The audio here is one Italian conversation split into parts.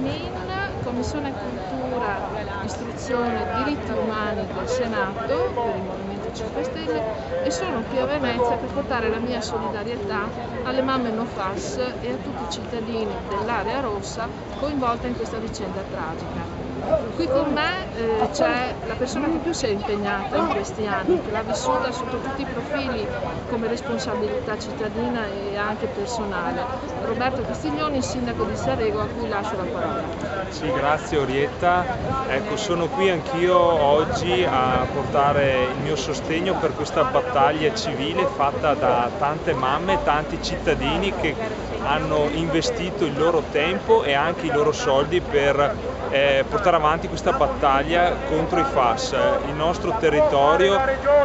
ANIN, Commissione Cultura, Istruzione e Diritti Umani del Senato per il Movimento 5 Stelle e sono qui a Venezia per portare la mia solidarietà alle mamme no fas e a tutti i cittadini dell'area rossa coinvolta in questa vicenda tragica. Qui con me c'è la persona che più si è impegnata in questi anni, che l'ha vissuta sotto tutti i profili come responsabilità cittadina e anche personale. Roberto Castiglioni, sindaco di Sarego, a cui lascio la parola. Sì, grazie Orietta. Ecco, sono qui anch'io oggi a portare il mio sostegno per questa battaglia civile fatta da tante mamme, tanti cittadini che hanno investito il loro tempo e anche i loro soldi per portare avanti questa battaglia contro i FAS. Il nostro territorio,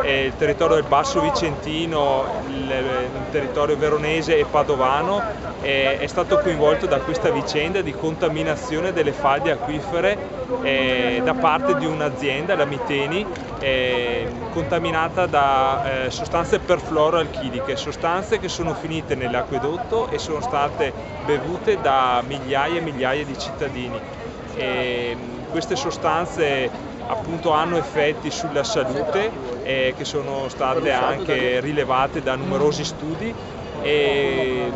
il territorio del Basso Vicentino, il territorio veronese e padovano è stato coinvolto da questa vicenda di contaminazione delle falde acquifere da parte di un'azienda, la Miteni, contaminata da sostanze perfluoroalchiliche, sostanze che sono finite nell'acquedotto e sono state bevute da migliaia e migliaia di cittadini. Queste sostanze appunto hanno effetti sulla salute che sono state anche rilevate da numerosi studi e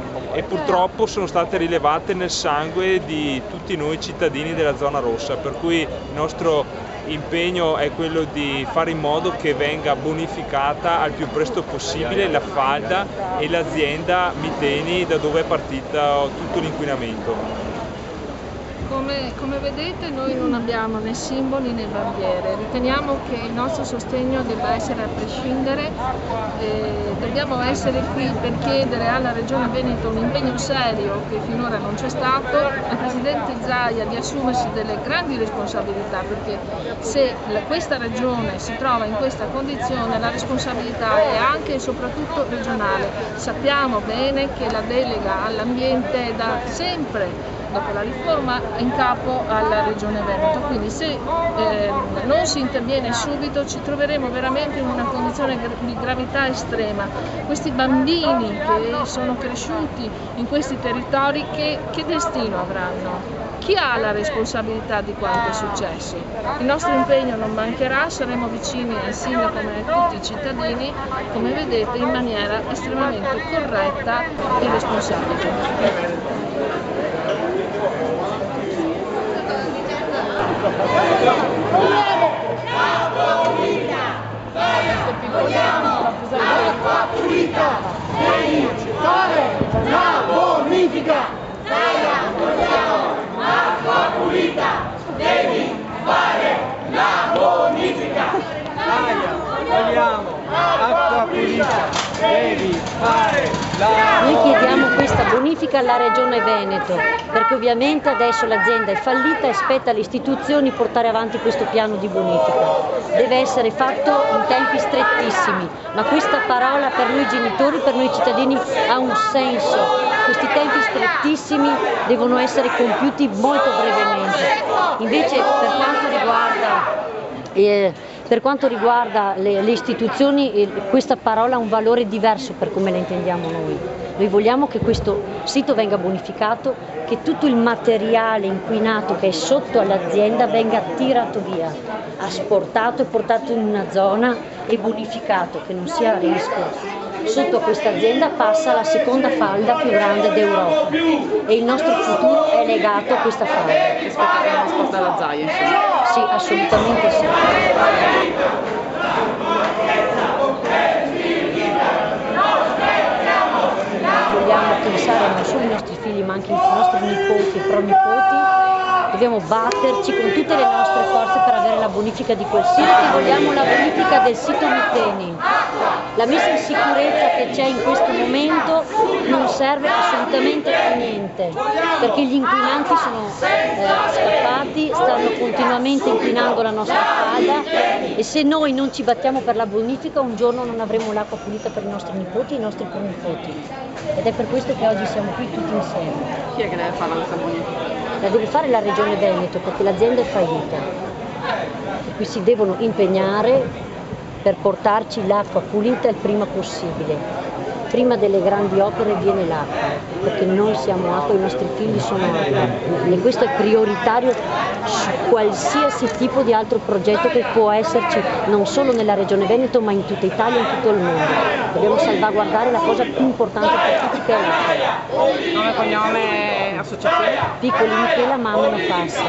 purtroppo sono state rilevate nel sangue di tutti noi cittadini della zona rossa, per cui il nostro impegno è quello di fare in modo che venga bonificata al più presto possibile la falda e l'azienda Miteni da dove è partito tutto l'inquinamento. Come vedete noi non abbiamo né simboli né bandiere, riteniamo che il nostro sostegno debba essere a prescindere, dobbiamo essere qui per chiedere alla Regione Veneto un impegno serio che finora non c'è stato, al Presidente Zaia di assumersi delle grandi responsabilità, perché se questa Regione si trova in questa condizione la responsabilità è anche e soprattutto regionale. Sappiamo bene che la delega all'ambiente è da sempre, dopo la riforma, in capo alla Regione Veneto, quindi se non si interviene subito ci troveremo veramente in una condizione di gravità estrema. Questi bambini che sono cresciuti in questi territori che destino avranno? Chi ha la responsabilità di quanto è successo? Il nostro impegno non mancherà, saremo vicini al sindaco e a tutti i cittadini, come vedete, in maniera estremamente corretta e responsabile. Acqua pulita, devi fare la bonifica. Vogliamo acqua pulita, devi fare la bonifica. Vogliamo acqua pulita, devi fare la bonifica. Noi chiediamo questa bonifica alla Regione Veneto, perché ovviamente adesso l'azienda è fallita e spetta alle istituzioni portare avanti questo piano di bonifica. Deve essere fatto in tempi strettissimi, ma questa parola per noi genitori, per noi cittadini ha un senso. Questi tempi strettissimi devono essere compiuti molto brevemente. Invece per quanto riguarda le istituzioni, questa parola ha un valore diverso per come la intendiamo noi. Noi vogliamo che questo sito venga bonificato, che tutto il materiale inquinato che è sotto all'azienda venga tirato via, asportato e portato in una zona e bonificato, che non sia a rischio. Sotto a questa azienda passa la seconda falda più grande d'Europa e il nostro futuro è legato a questa falda. Aspettate la risposta dalla Zaia, insomma. Sì, assolutamente sì. Vogliamo pensare non solo ai nostri figli ma anche ai nostri nipoti e pronipoti. Dobbiamo batterci con tutte le nostre forze per avere la bonifica di quel sito e vogliamo la bonifica del sito Miteni. La messa in sicurezza che c'è in questo momento non serve assolutamente a niente, perché gli inquinanti sono scappati, stanno continuamente inquinando la nostra falda e se noi non ci battiamo per la bonifica un giorno non avremo l'acqua pulita per i nostri nipoti e i nostri pronipoti. Ed è per questo che oggi siamo qui tutti insieme. Chi è che deve fare questa bonifica? La deve fare la Regione Veneto perché l'azienda è fallita e qui si devono impegnare per portarci l'acqua pulita il prima possibile. prima delle grandi opere viene l'acqua, perché noi siamo acqua, i nostri figli sono acqua e questo è prioritario su qualsiasi tipo di altro progetto che può esserci non solo nella regione Veneto ma in tutta Italia e in tutto il mondo. Dobbiamo salvaguardare la cosa più importante per tutti che è l'acqua. Nome, cognome, associazione? Piccoli Michela, mamma non passa.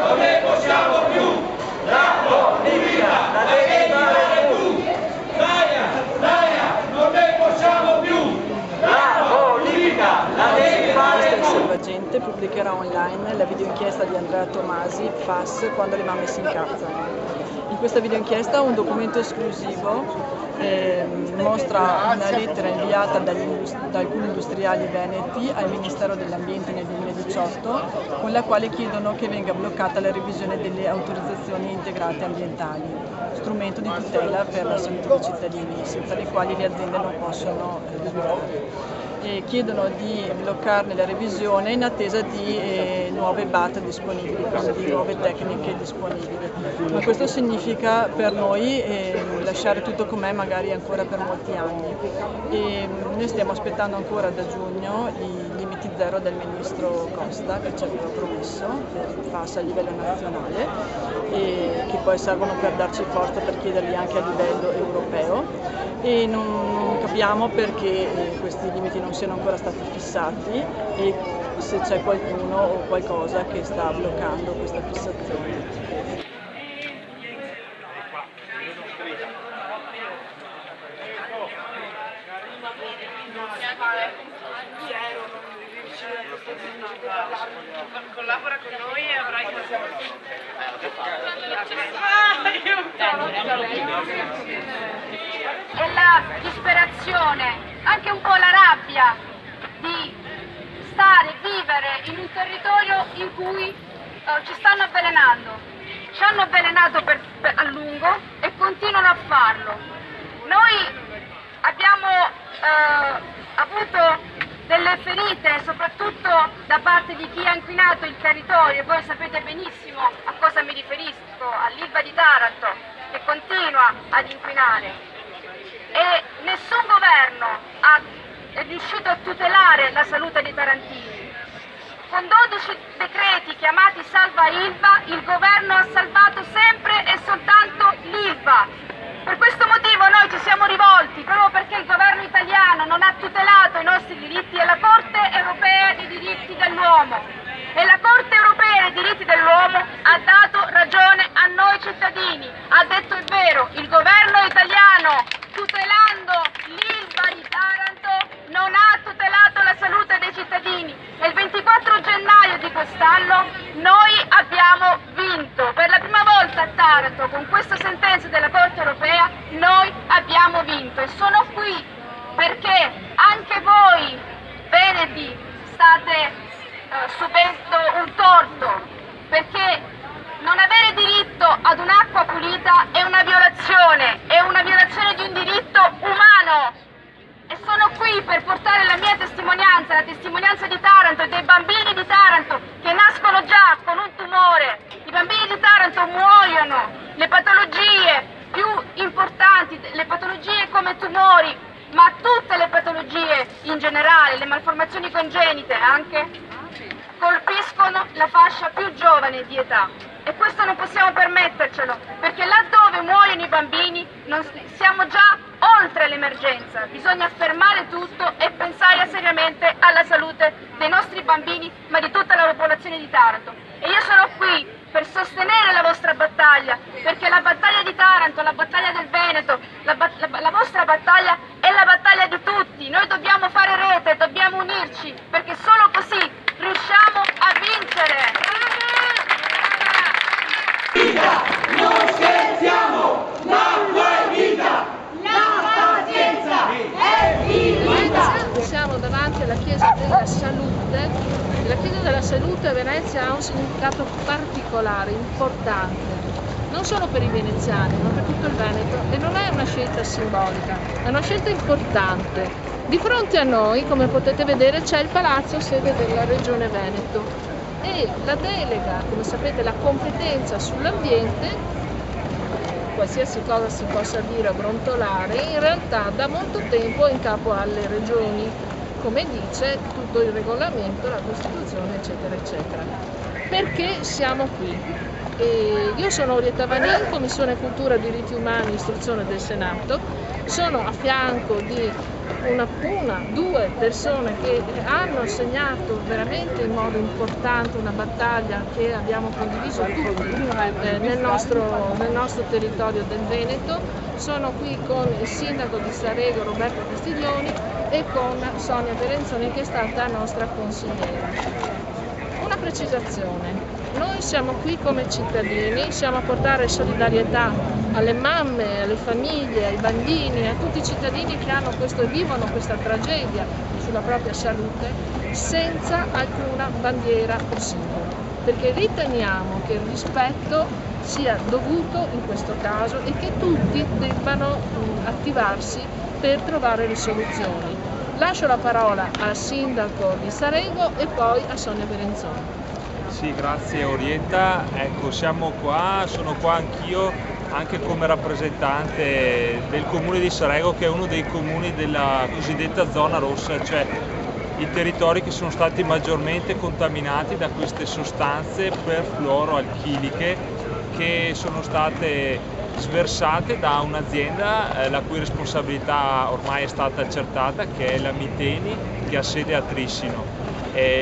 Non ne possiamo più, la politica la devi fare tu. Non ne possiamo più, la politica la devi fare tu. Il Salvagente pubblicherà online la videoinchiesta di Andrea Tomasi, FAS, quando le mamme si incazzano. In questa videoinchiesta un documento esclusivo mostra una lettera inviata da alcuni industriali veneti al Ministero dell'Ambiente nel 2018 con la quale chiedono che venga bloccata la revisione delle autorizzazioni integrate ambientali, strumento di tutela per la salute dei cittadini, senza le quali le aziende non possono lavorare. E chiedono di bloccarne la revisione in attesa di nuove BAT disponibili, quindi di nuove tecniche disponibili. Ma questo significa per noi lasciare tutto com'è magari ancora per molti anni. E noi stiamo aspettando ancora da giugno i limiti zero del ministro Costa che ci aveva promesso per il FAS a livello nazionale e che poi servono per darci forza per chiederli anche a livello europeo. E non capiamo perché questi limiti non siano ancora stati fissati e se c'è qualcuno o qualcosa che sta bloccando questa fissazione. Collabora con noi e avrai e la disperazione, anche un po' la rabbia di vivere in un territorio in cui ci stanno avvelenando. Ci hanno avvelenato a lungo e continuano a farlo. Noi abbiamo avuto delle ferite, soprattutto da parte di chi ha inquinato il territorio. Voi sapete benissimo a cosa mi riferisco, all'Ilva di Taranto, che continua ad inquinare. E nessun governo è riuscito a tutelare la salute dei tarantini. Con 12 decreti chiamati Salva Ilva, il governo ha salvato sempre e soltanto l'Ilva. Per questo motivo noi ci siamo rivolti, proprio perché il governo italiano non ha tutelato i nostri diritti, alla Corte Europea dei Diritti dell'Uomo. E la Corte Europea dei Diritti dell'Uomo ha dato ragione a noi cittadini. Ha detto il vero, il governo italiano, tutelando l'Ilva di Taranto, non ha tutelato la salute dei cittadini. E il 24 gennaio di quest'anno noi abbiamo vinto. Per la prima volta a Taranto, con questa sentenza della Corte Europea, noi abbiamo vinto. E sono qui perché anche voi, veneti, state subendo un torto, perché non avere diritto ad un'acqua pulita è una violazione di un diritto umano. E sono qui per portare la mia testimonianza, la testimonianza di Taranto e dei bambini di Taranto che nascono già con un tumore. I bambini di Taranto muoiono, le patologie più importanti, le patologie come tumori, ma tutte le patologie in generale, le malformazioni congenite anche, colpiscono la fascia più giovane di età. E questo non possiamo permettercelo, perché laddove muoiono i bambini siamo già oltre l'emergenza. Bisogna fermare tutto e pensare seriamente alla salute dei nostri bambini, ma di tutta la popolazione di Taranto. E io sono qui per sostenere la vostra battaglia, perché la battaglia di Taranto, la battaglia del Veneto, la vostra battaglia è la battaglia di tutti. Noi dobbiamo fare rete, dobbiamo unirci, perché solo così riusciamo a vincere. Non scherziamo, l'acqua è vita, la pazienza è finita. Siamo davanti alla Chiesa della Salute. La Chiesa della Salute a Venezia ha un significato particolare, importante, non solo per i veneziani, ma per tutto il Veneto, e non è una scelta simbolica, è una scelta importante. Di fronte a noi, come potete vedere, c'è il palazzo sede della Regione Veneto e la delega, come sapete, la competenza sull'ambiente qualsiasi cosa si possa dire o brontolare, in realtà da molto tempo è in capo alle regioni, come dice tutto il regolamento, la Costituzione, eccetera, eccetera. Perché siamo qui? Io sono Orietta Vanin, Commissione Cultura, Diritti Umani e Istruzione del Senato, sono a fianco di due persone che hanno segnato veramente in modo importante una battaglia che abbiamo condiviso tutti nel nostro territorio del Veneto. Sono qui con il sindaco di Sarego Roberto Castiglioni e con Sonia Berenzoni, che è stata nostra consigliera. Una precisazione: noi siamo qui come cittadini, siamo a portare solidarietà alle mamme, alle famiglie, ai bambini, a tutti i cittadini che vivono questa tragedia sulla propria salute, senza alcuna bandiera o simbolo, perché riteniamo che il rispetto sia dovuto in questo caso e che tutti debbano attivarsi per trovare le soluzioni. Lascio la parola al sindaco di Sarego e poi a Sonia Berenzoni. Sì, grazie Orietta. Ecco, siamo qua, sono qua anch'io, anche come rappresentante del comune di Sarego, che è uno dei comuni della cosiddetta zona rossa, cioè i territori che sono stati maggiormente contaminati da queste sostanze perfluoroalchiliche che sono state sversate da un'azienda la cui responsabilità ormai è stata accertata, che è la Miteni, che ha sede a Trissino,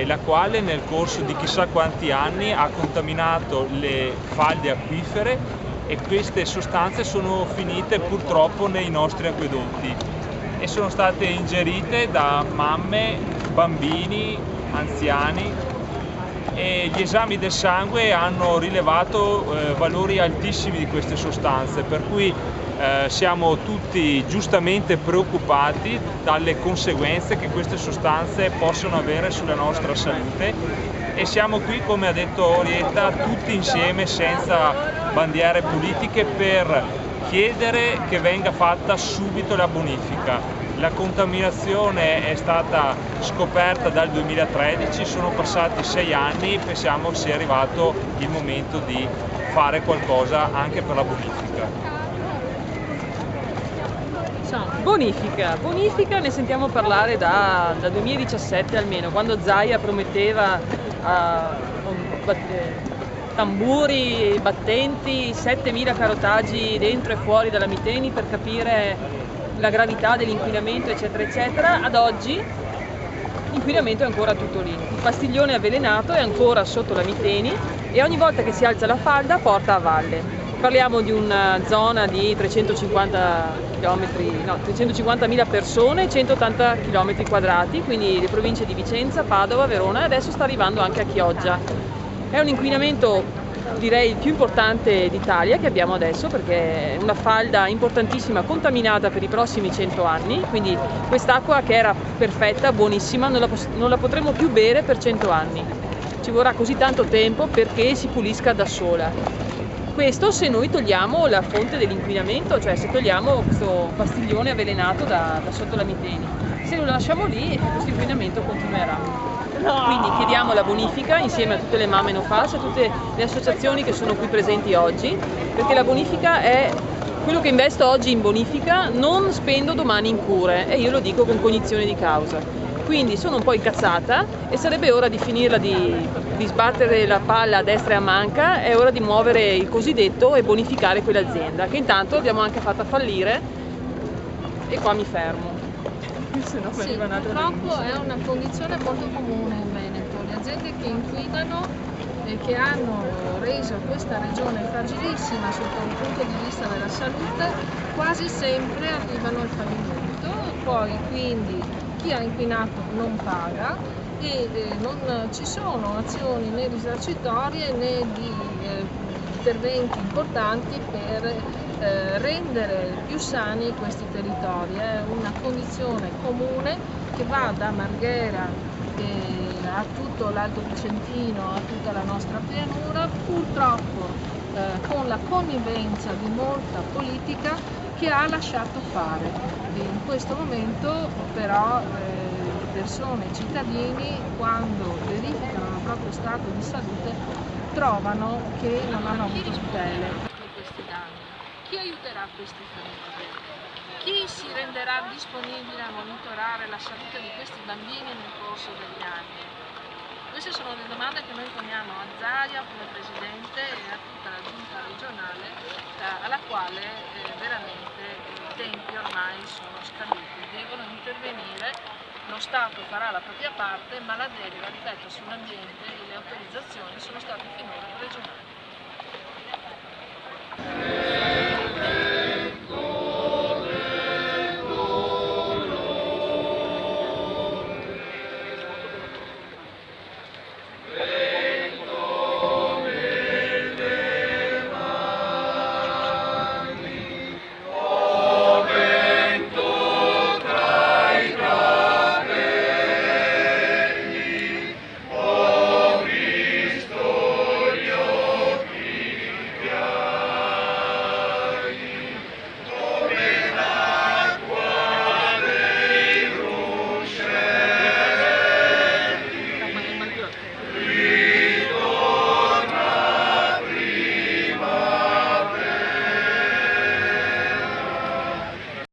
la quale nel corso di chissà quanti anni ha contaminato le falde acquifere, e queste sostanze sono finite purtroppo nei nostri acquedotti e sono state ingerite da mamme, bambini, anziani, e gli esami del sangue hanno rilevato valori altissimi di queste sostanze, per cui siamo tutti giustamente preoccupati dalle conseguenze che queste sostanze possono avere sulla nostra salute, e siamo qui, come ha detto Orietta, tutti insieme senza bandiere politiche per chiedere che venga fatta subito la bonifica. La contaminazione è stata scoperta dal 2013, sono passati 6 anni, pensiamo sia arrivato il momento di fare qualcosa anche per la bonifica. Bonifica ne sentiamo parlare da 2017 almeno, quando Zaia prometteva tamburi battenti, 7.000 carotaggi dentro e fuori dalla Miteni per capire la gravità dell'inquinamento, eccetera eccetera. Ad oggi l'inquinamento è ancora tutto lì, il Pastiglione avvelenato è ancora sotto la Miteni e ogni volta che si alza la falda porta a valle. Parliamo di una zona di 350.000 persone, 180 km quadrati, quindi le province di Vicenza, Padova, Verona, e adesso sta arrivando anche a Chioggia. È un inquinamento, direi, il più importante d'Italia che abbiamo adesso, perché è una falda importantissima, contaminata per i prossimi 100 anni, quindi quest'acqua che era perfetta, buonissima, non la potremo più bere per 100 anni. Ci vorrà così tanto tempo perché si pulisca da sola. Questo se noi togliamo la fonte dell'inquinamento, cioè se togliamo questo Pastiglione avvelenato da sotto la Miteni. Se lo lasciamo lì, questo inquinamento continuerà. Quindi chiediamo la bonifica insieme a tutte le mamme No Fas, a tutte le associazioni che sono qui presenti oggi, perché la bonifica è quello che investo oggi in bonifica, non spendo domani in cure, e io lo dico con cognizione di causa. Quindi sono un po' incazzata e sarebbe ora di finirla di sbattere la palla a destra e a manca, è ora di muovere il cosiddetto e bonificare quell'azienda, che intanto abbiamo anche fatta fallire, e qua mi fermo. Sì, purtroppo è una condizione molto comune in Veneto. Le aziende che inquinano e che hanno reso questa regione fragilissima sotto il punto di vista della salute, quasi sempre arrivano al fallimento. Poi quindi chi ha inquinato non paga e non ci sono azioni né risarcitorie né di interventi importanti per rendere più sani questi territori. È una condizione comune che va da Marghera a tutto l'Alto Vicentino, a tutta la nostra pianura, purtroppo con la connivenza di molta politica che ha lasciato fare. In questo momento però persone, cittadini, quando verificano il proprio stato di salute, trovano che non hanno avuto tutele per questi danni. Chi a queste famiglie? Chi si renderà disponibile a monitorare la salute di questi bambini nel corso degli anni? Queste sono le domande che noi poniamo a Zaia come Presidente e a tutta la Giunta regionale, alla quale veramente i tempi ormai sono scaduti, devono intervenire, lo Stato farà la propria parte, ma la delega, ripeto, sull'ambiente e le autorizzazioni sono state finora regionali.